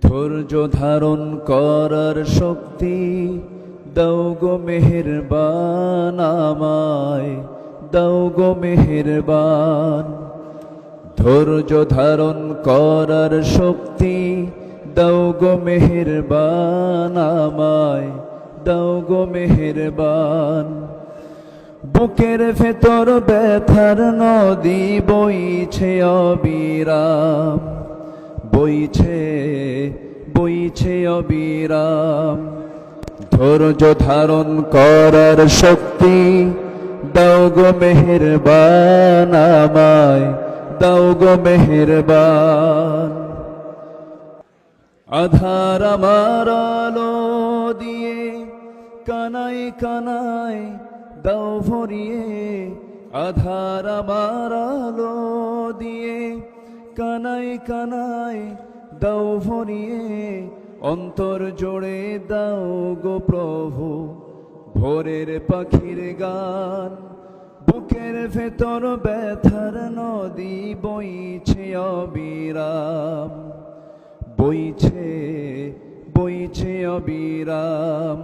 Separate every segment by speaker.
Speaker 1: ধৈর্য ধারণ করার শক্তি দাও গো মেহেরবান আমায়, দাও গো মেহেরবান। ধৈর্য ধারণ করার শক্তি দাও গো মেহেরবান আমায়, দাও গো মেহেরবান। বুকের ভেতর ব্যথার নদী বইছে অবিরাম, বইছে বইছে অবিরাম। ধৈর্য ধারণ করার শক্তি দাও গো মেহেরবান আমায়, দাও গো মেহেরবান। আধার আমার আলো দিয়ে কানায় কানায় দাও ভরিয়ে, আধার আমার আলো দিয়ে কানায় কানায় দাও ভরিয়ে। অন্তর জোড়ে দাও গো প্রভু ভোরের পাখির গান। বুকের ভেতর ব্যথার নদী বইছে অবিরাম, বইছে বইছে অবিরাম।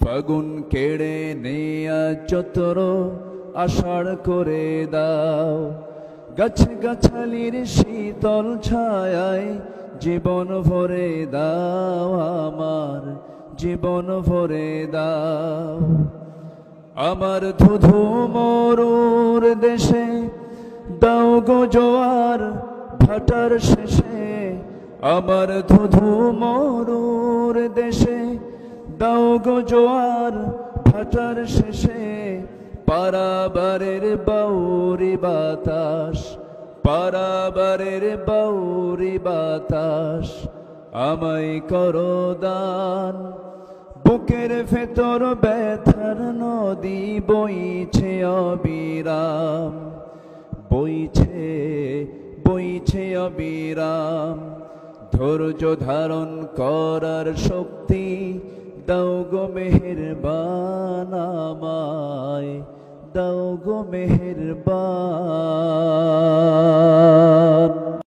Speaker 1: ফাগুন কেড়ে নেয়া চতর আষাঢ় করে দাও, গাছ গাছালির শীতল ছায়ায় জীবন ভরে দাও আমার, জীবন ভরে দাও। আমার ধুধু মরুর দেশে দাও গো জোয়ার ভাটার শেষে, আমার ধুধু মরুর দেশে দাও গো জোয়ার ভাটার শেষে। পারাবারের বাউরি বাতাস, পারাবারের বাউরি বাতাস আমায় করো দান। বুকের ভেতর ব্যথার নদী বইছে অবিরাম, বইছে বইছে অবিরাম। ধৈর্য ধারণ করার শক্তি দাও গো মেহেরবান আমায়, দাও গো মেহেরবান।